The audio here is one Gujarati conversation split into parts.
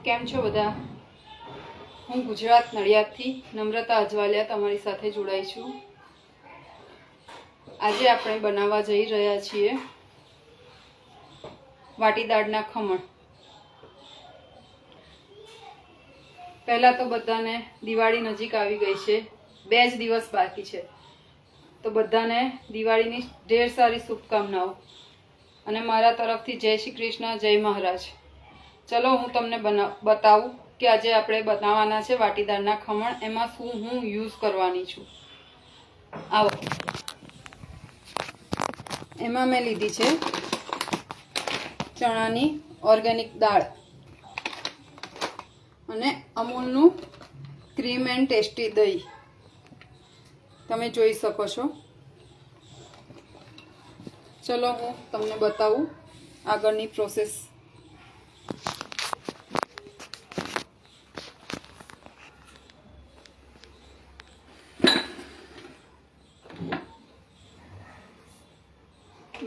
કેમ છો બધા? હું ગુજરાત નડિયાદથી નમ્રતા અજવાલિયા તમારી સાથે જોડાઈ છું. આજે આપણે બનાવવા જઈ રહ્યા છીએ વાટીદાળના ખમણ. પહેલા તો બધાને દિવાળી નજીક આવી ગઈ છે, 2 જ દિવસ બાકી છે, તો બધાને દિવાળીની ઢેર સારી શુભકામનાઓ અને મારા તરફથી જય શ્રી કૃષ્ણ, જય મહારાજ. ચલો હું તમને બતાવું કે આજે આપણે બનાવવાના છે વાટીદાળના ખમણ. એમાં શું હું યુઝ કરવાની છું. આવો, એમાં મેં લીધી છે ચણાની ઓર્ગેનિક દાળ અને અમૂલનું ક્રીમ એન્ડ ટેસ્ટી દહીં. તમે જોઈ શકો છો. ચલો હું તમને બતાવું આગળની પ્રોસેસ.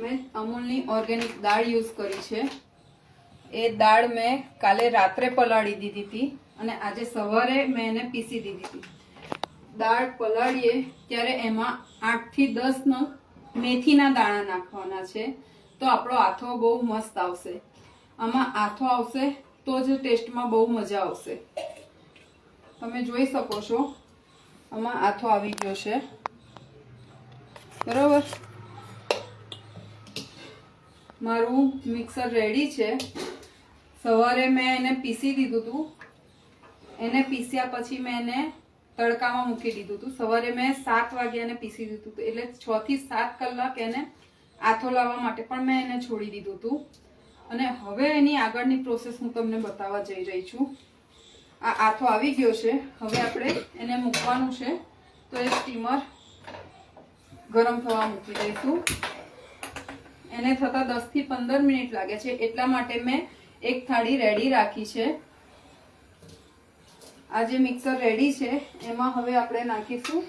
મેં અમૂલની ઓર્ગેનિક દાળ યુઝ કરી છે. એ દાળ મેં કાલે રાત્રે પલાળી દીધી હતી અને આજે સવારે મેં એને પીસી દીધી હતી. દાળ પલાળીએ ત્યારે એમાં 8 થી 10 નંગ મેથીના દાણા નાખવાના છે, તો આપણો આથો બહુ મસ્ત આવશે. આમાં આથો આવશે તો જ ટેસ્ટમાં બહુ મજા આવશે. તમે જોઈ શકો છો આમાં આથો આવી ગયો છે, બરોબર. મારું મિક્સર રેડી છે. સવારે મેં એને પીસી દીધું હતું. એને પીસ્યા પછી મેં એને તડકામાં મૂકી દીધું હતું. સવારે મેં 7 વાગ્યા એને પીસી દીધું હતું, એટલે 6 થી 7 કલાક એને આથો લાવવા માટે પણ મેં એને છોડી દીધું હતું. અને હવે એની આગળની પ્રોસેસ હું તમને બતાવવા જઈ રહી છું. આ આથો આવી ગયો છે. હવે આપણે એને મૂકવાનું છે, તો એ સ્ટીમર ગરમ થવા મૂકી દઈશું. એને થતા 10 થી 15 મિનિટ લાગે છે, એટલા માટે મેં એક થાળી રેડી રાખી છે. આ જે મિક્સર રેડી છે એમાં હવે આપણે નાખીશું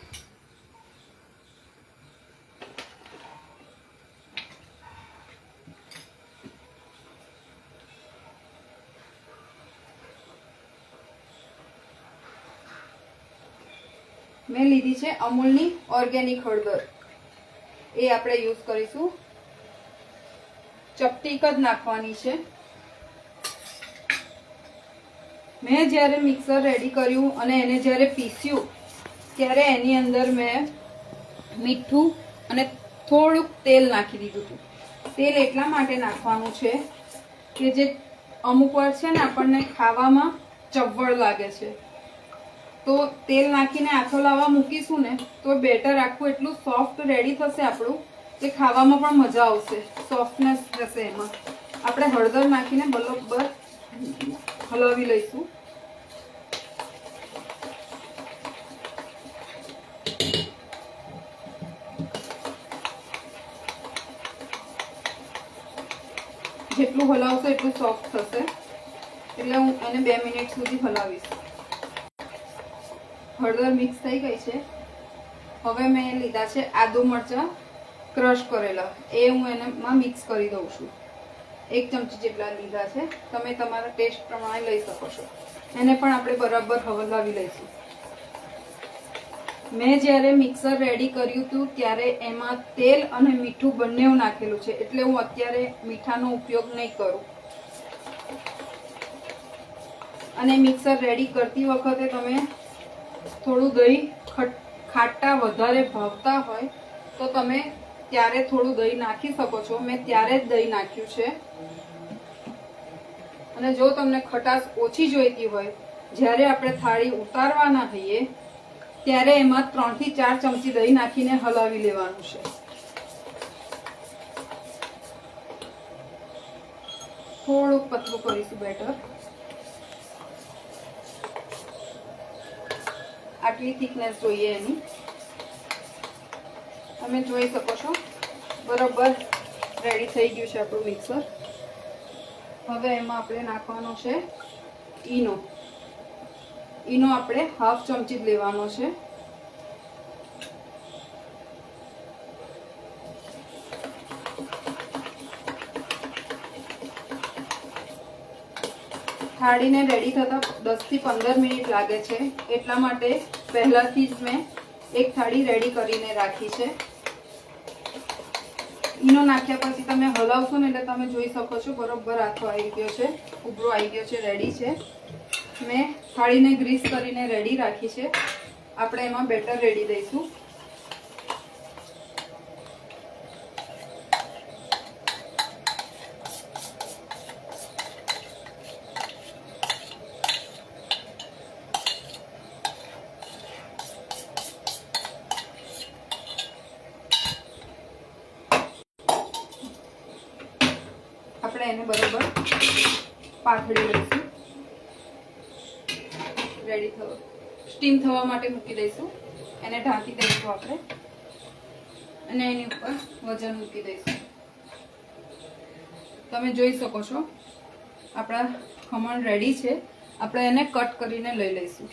મેં લીધી છે અમૂલની ઓર્ગેનિક હળદર. એ આપણે યુઝ કરીશું. ચપટીક જ નાખવાની છે. મેં જ્યારે મિક્સર રેડી કર્યું અને એને જ્યારે પીસ્યું ત્યારે એની અંદર મેં મીઠું અને થોડુંક તેલ નાખી દીધું હતું. તેલ એટલા માટે નાખવાનું છે કે જે અમુક વાર છે ને આપણને ખાવામાં ચવળ લાગે છે, તો તેલ નાખીને આથો લાવવા મૂકીશું ને તો બેટર આખું એટલું સોફ્ટ રેડી થશે આપણું કે ખાવામાં પણ મજા આવશે, સોફ્ટનેસ રહેશે એમાં. આપણે હળદર નાખીને બરોબર હલાવી લઈશું. જેટલું હલાવશો એટલું સોફ્ટ થશે, એટલે હું એને 2 મિનિટ સુધી હલાવીશ. હળદર મિક્સ થઈ ગઈ છે. હવે મેં લીધા છે આદુ મરચાં ક્રશ કરેલા, એ હું એનામાં મિક્સ કરી દઉં છું. 1 ચમચી જેટલા લીધા છે. તમે તમારા ટેસ્ટ પ્રમાણે લઈ શકો છો. એને પણ આપણે બરાબર હલાવી લઈશું. મેં જ્યારે મિક્સર રેડી કર્યું હતું ત્યારે એમાં તેલ અને મીઠું બંને નાખેલું છે, એટલે હું અત્યારે મીઠાનો ઉપયોગ નહીં કરું. અને મિક્સર રેડી કરતી વખતે તમે થોડું દહીં, ખાટા વધારે ભાવતા હોય તો તમે ત્યારે થોડું દહીં નાખી શકો છો. મેં ત્યારે જ દહીં નાખ્યું છે. અને જો તમને ખટાશ ઓછી જોઈતી હોય, જ્યારે આપણે થાળી ઉતારવાના હોઈએ ત્યારે એમાં 3 થી 4 ચમચી દહીં નાખીને હલાવી લેવાનું છે. થોડુંક પતલું કરીશું બેટર. આટલી થિકનેસ જોઈએ એની. તમે જોઈ શકો છો બરોબર રેડી થઈ ગયું છે આપણું મિક્સર. હવે એમાં આપણે નાખવાનો છે ઈનો. ઈનો આપણે 1/2 ચમચી જ લેવાનો છે. થાળીને રેડી થતાં 10 થી 15 મિનિટ લાગે છે, એટલા માટે પહેલાથી જ મેં એક થાળી રેડી કરીને રાખી છે. ઈનો નાખ્યા પછી તમે હલાવશો ને એટલે તમે જોઈ શકો છો બરોબર આથો આવી ગયો છે, ઉભરો આવી ગયો છે, રેડી છે. મેં થાળીને ગ્રીસ કરીને રેડી રાખી છે. આપણે એમાં બેટર રેડી દઈશું. આપણે એને બરોબર પાથરી લઈશું. રેડી થવા સ્ટીમ થવા માટે મૂકી દઈશું. એને ઢાંકી દઈશું આપણે અને એની ઉપર વજન મૂકી દઈશું. તમે જોઈ શકો છો આપણા ખમણ રેડી છે. આપણે એને કટ કરીને લઈ લઈશું.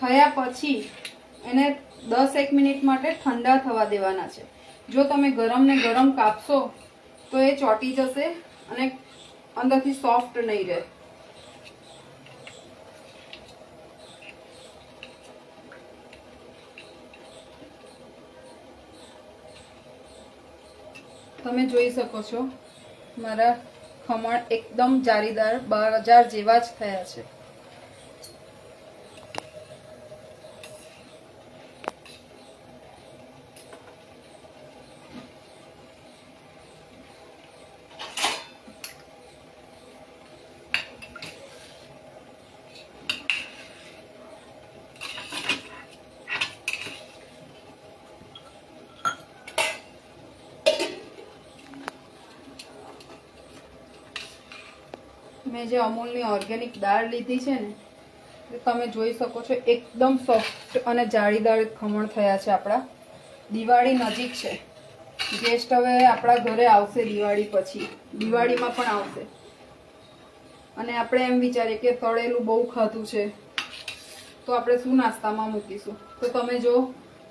થયા પછી એને 10-1 મિનિટ માટે ઠંડા થવા દેવાના છે. જો તમે ગરમ ને ગરમ કાપશો તો એ ચોટી જશે અને અંદરથી સોફ્ટ નહીં રહે. તમે જોઈ શકો છો મારા ખમણ એકદમ જાળીદાર બજાર જેવા જ થયા છે. મેં જે અમૂલની ઓર્ગેનિક દાળ લીધી છે ને, તમે જોઈ શકો છો એકદમ સોફ્ટ અને જાળીદાર ખમણ થયા છે. આપણા દિવાળી નજીક છે, ગેસ્ટ હવે આપણા ઘરે આવશે દિવાળી પછી, દિવાળીમાં પણ આવશે અને આપણે એમ વિચારીએ કે તળેલું બહુ ખાધું છે તો આપણે શું નાસ્તામાં મૂકીશું. તો તમે જો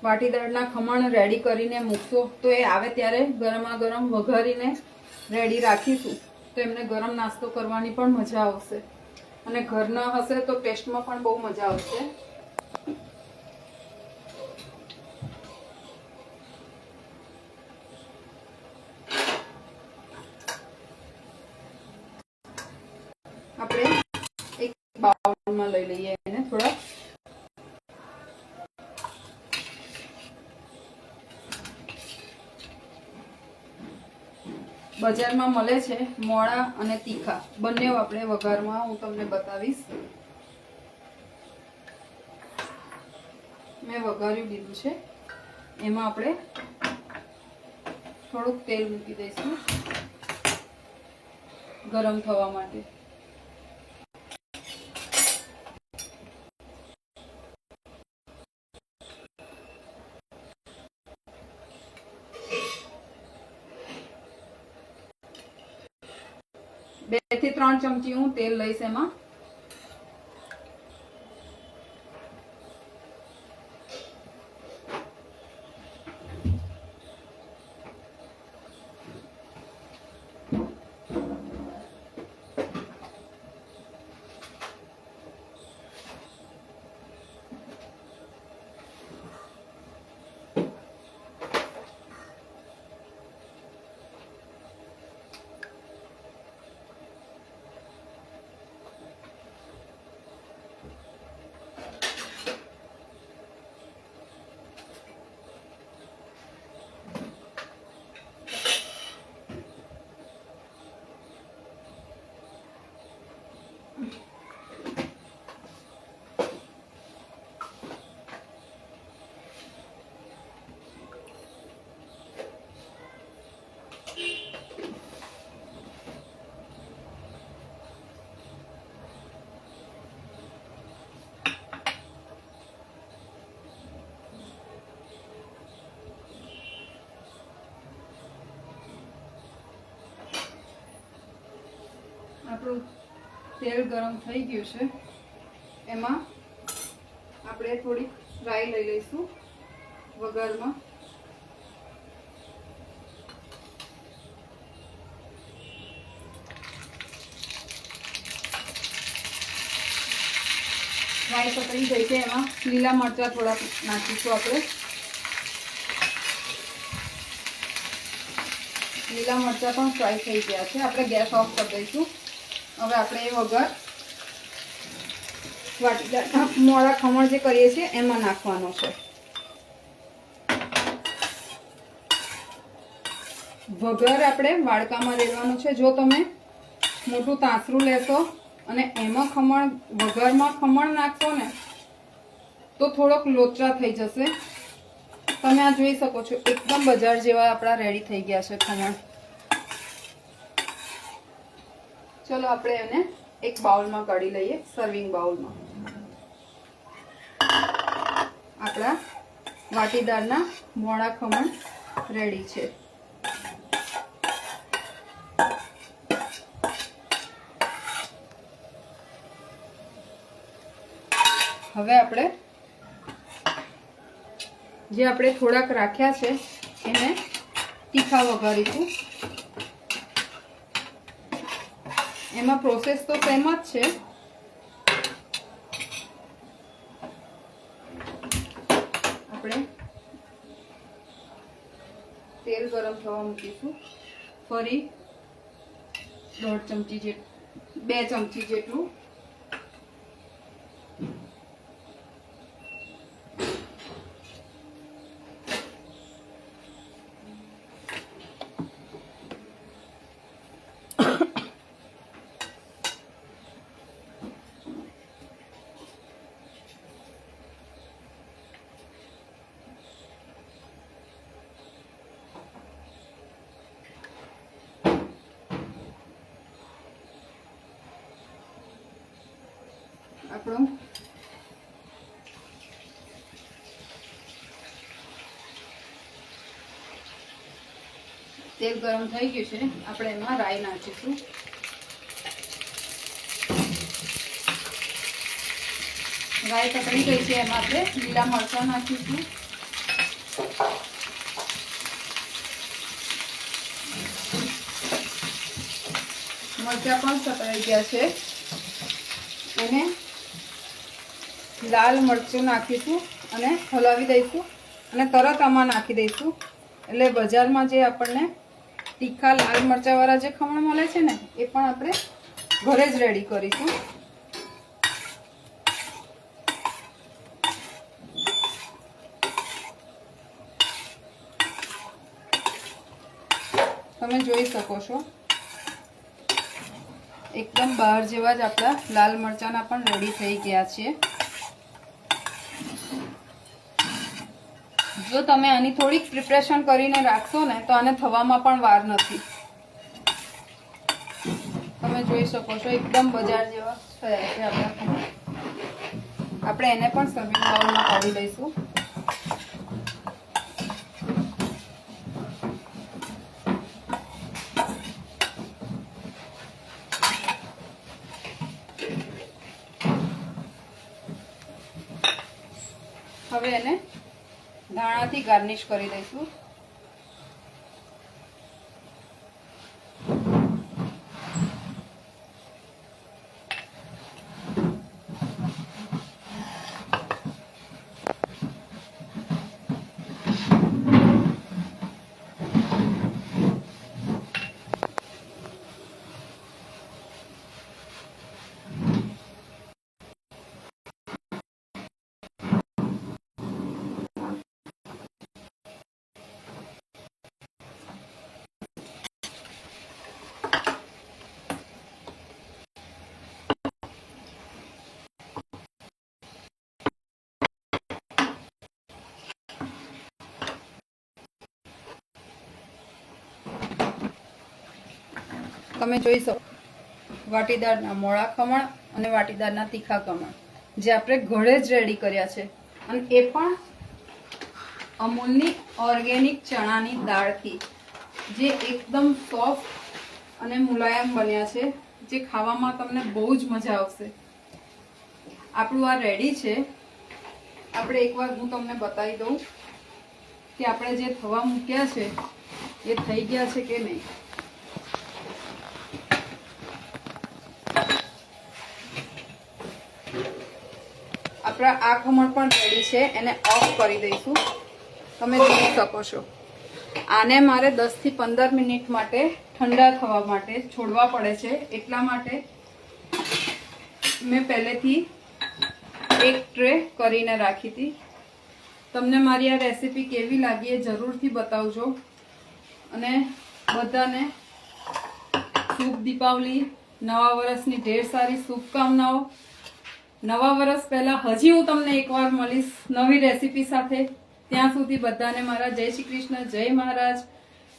વાટીદાળના ખમણ રેડી કરીને મૂકશો તો એ આવે ત્યારે ગરમા ગરમ વઘારીને રેડી રાખીશું તો એમને ગરમ નાસ્તો કરવાની પણ મજા આવશે અને ઘરના હશે તો ટેસ્ટમાં પણ બહુ મજા આવશે. આપણે એક બાઉલમાં લઈ લઈએ એને. થોડા બજારમાં મળે છે મોળા અને તીખા, બંને આપણે વઘારમાં હું તમને બતાવીશ. મેં વઘાર્યું લીધું છે. એમાં આપણે થોડુંક તેલ મૂકી દઈશું ગરમ થવા માટે. બે થી 3 ચમચી હું તેલ લઈશ એમાં. આપણું તેલ ગરમ થઈ ગયું છે. એમાં આપણે થોડીક રાઈ લઈ લઈશું વઘારમાં. ફ્રાય પકડી ગઈ છે. એમાં લીલા મરચાં થોડાક નાખીશું આપણે. લીલા મરચાં પણ ફ્રાય થઈ ગયા છે. આપણે ગેસ ઓફ કરી દઈશું. હવે આપણે એ વઘાર વાટીદારના મોળા ખમણ જે કરીએ છીએ એમાં નાખવાનો છે. વઘાર આપણે વાડકામાં રેડવાનું છે. જો તમે મોટું તાંસરું લેશો અને એમાં વઘારમાં ખમણ નાખશો ને તો થોડોક લોચા થઈ જશે. તમે આ જોઈ શકો છો, એકદમ બજાર જેવા આપણા રેડી થઈ ગયા છે ખમણ. ચલો આપણે એને એક બાઉલમાં કાઢી લઈએ, સર્વિંગ બાઉલમાં. આપણા વાટીદારના મોળા ખમણ રેડી છે. હવે આપણે જે આપણે થોડાક રાખ્યા છે એને તીખા વઘારીશું. એમાં પ્રોસેસ તો સેમ જ છે. આપણે તેલ ગરમ થવા મૂકીશું. ફરી 1.5 ચમચી જેટલું, 2 ચમચી જેટલું આપણું તેલ ગરમ થઈ ગયું છે. આપણે એમાં રાઈ નાખીશું. રાઈ પકડી ગઈ છે. એમાં આપણે લીલા મરચાં નાખીશું. મરચાં પણ સતળાઈ ગયા છે. એને લાલ મરચું નાખીશું અને હલાવી દઈશું અને તરત આમાં નાખી દઈશું. એટલે બજારમાં જે આપણને તીખા લાલ મરચાંવાળા જે ખમણ મળે છે ને એ પણ આપણે ઘરે જ રેડી કરીશું. તમે જોઈ શકો છો, એકદમ બહાર જેવા જ આપણા લાલ મરચાંના પણ રેડી થઈ ગયા છે. જો તમે આની થોડીક પ્રિપરેશન કરીને રાખશો ને તો આને થવામાં પણ વાર નથી. તમે જોઈ શકો છો, એકદમ બજાર જેવા થયા છે આપણા. આપણે એને પણ સર્વિંગ બાઉલમાં કાઢી લઈશું. હવે એને ધાણાથી ગાર્નિશ કરી દઈશું. તમે જોઈ શકો, વાટીદારના મોળા ખમણ અને વાટીદારના તીખા ખમણ જે આપણે ઘરે જ રેડી કર્યા છે. અને એ પણ અમૂલની ઓર્ગેનિક ચણાની દાળથી, જે એકદમ સોફ્ટ અને મુલાયમ બન્યા છે, જે ખાવામાં તમને બહુ જ મજા આવશે. આપણું આ રેડી છે. આપણે એકવાર હું તમને બતાવી દઉં કે આપણે જે થવા મૂક્યા છે એ થઈ ગયા છે કે નહીં. આપણા આ ખમણ પણ રેડી છે. એને ઓફ કરી દઈશું. તમે જોઈ શકો છો. આને મારે 10 થી 15 મિનિટ માટે ઠંડા થવા માટે છોડવા પડે છે. એટલા માટે મેં પહેલેથી એક ટ્રે કરીને રાખી હતી. તમને મારી આ રેસીપી કેવી લાગી એ જરૂરથી બતાવજો. અને બધાને શુભ દીપાવલી, નવા વર્ષની ઢેર સારી શુભકામનાઓ. નવા વર્ષ પહેલા હજી હું તમને એકવાર મળીશ નવી રેસીપી સાથે. ત્યાં સુધી બધાને મારા જય શ્રી કૃષ્ણ, જય મહારાજ.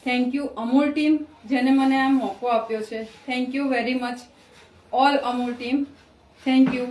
થેન્ક યુ અમૂલ ટીમ, જેને મને આ મોકો આપ્યો છે. Thank you very much all Amul team. Thank you.